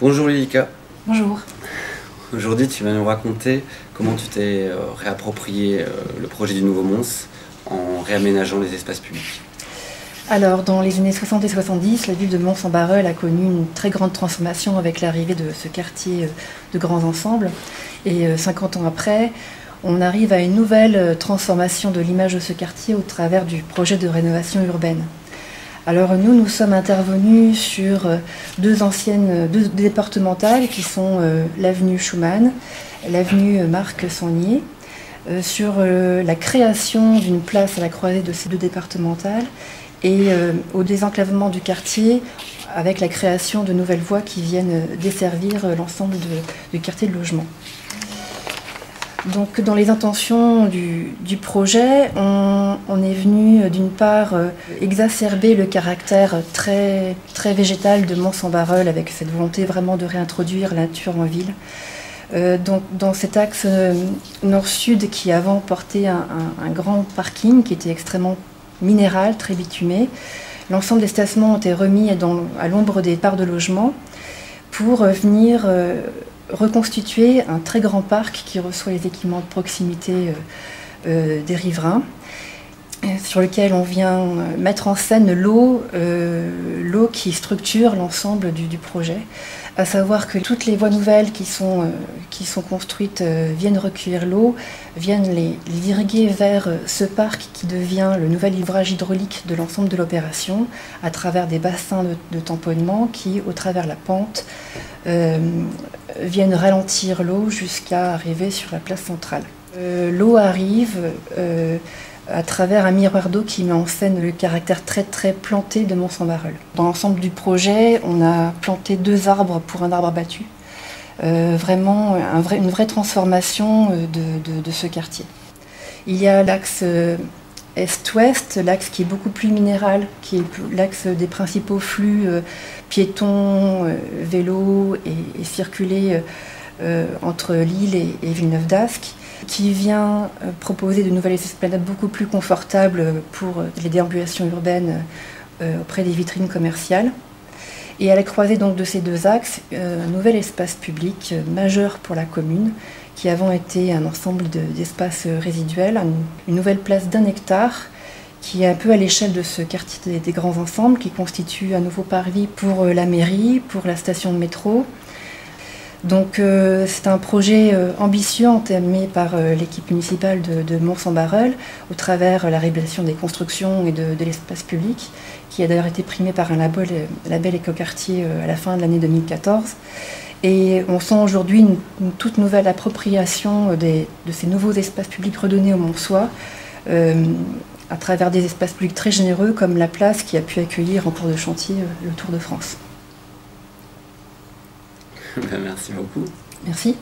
Bonjour Lilika. Bonjour. Aujourd'hui tu vas nous raconter comment tu t'es réapproprié le projet du Nouveau Mons en réaménageant les espaces publics. Alors, dans les années 60 et 70, la ville de Mons-en-Barœul a connu une très grande transformation avec l'arrivée de ce quartier de grands ensembles. Et 50 ans après, on arrive à une nouvelle transformation de l'image de ce quartier au travers du projet de rénovation urbaine. Alors nous sommes intervenus sur deux départementales qui sont l'avenue Schumann, l'avenue Marc-Sangnier, sur la création d'une place à la croisée de ces deux départementales et au désenclavement du quartier avec la création de nouvelles voies qui viennent desservir l'ensemble du quartier de logement. Donc dans les intentions du projet, on est venu d'une part exacerber le caractère très végétal de Mons-en-Barœul avec cette volonté vraiment de réintroduire la nature en ville. Donc dans cet axe nord-sud qui avant portait un grand parking qui était extrêmement minéral, très bitumé, l'ensemble des stationnements ont été remis à l'ombre des parts de logement pour venir reconstituer un très grand parc qui reçoit les équipements de proximité des riverains, sur lequel on vient mettre en scène l'eau qui structure l'ensemble du projet, à savoir que toutes les voies nouvelles qui sont construites viennent recueillir l'eau, viennent les irriguer vers ce parc qui devient le nouvel ouvrage hydraulique de l'ensemble de l'opération, à travers des bassins de tamponnement qui, au travers la pente, viennent ralentir l'eau jusqu'à arriver sur la place centrale. L'eau arrive à travers un miroir d'eau qui met en scène le caractère très planté de Mons-en-Barœul. Dans l'ensemble du projet, on a planté 2 arbres pour un arbre abattu. Vraiment une vraie transformation de ce quartier. Il y a l'axe est-ouest, l'axe qui est beaucoup plus minéral, qui est l'axe des principaux flux piétons, vélos et circulés entre Lille et Villeneuve-d'Ascq, qui vient proposer de nouvelles esplanades beaucoup plus confortables pour les déambulations urbaines auprès des vitrines commerciales. Et à la croisée donc de ces 2 axes, un nouvel espace public majeur pour la commune, qui avant était un ensemble d'espaces résiduels, une nouvelle place d'1 hectare, qui est un peu à l'échelle de ce quartier des grands ensembles, qui constitue un nouveau parvis pour la mairie, pour la station de métro. Donc c'est un projet ambitieux entamé par l'équipe municipale de Mons-en-Barœul au travers la réhabilitation des constructions et de l'espace public, qui a d'ailleurs été primé par un label écoquartier à la fin de l'année 2014. Et on sent aujourd'hui une toute nouvelle appropriation de ces nouveaux espaces publics redonnés aux Monsois à travers des espaces publics très généreux comme la place qui a pu accueillir en cours de chantier le Tour de France. Merci beaucoup. Merci.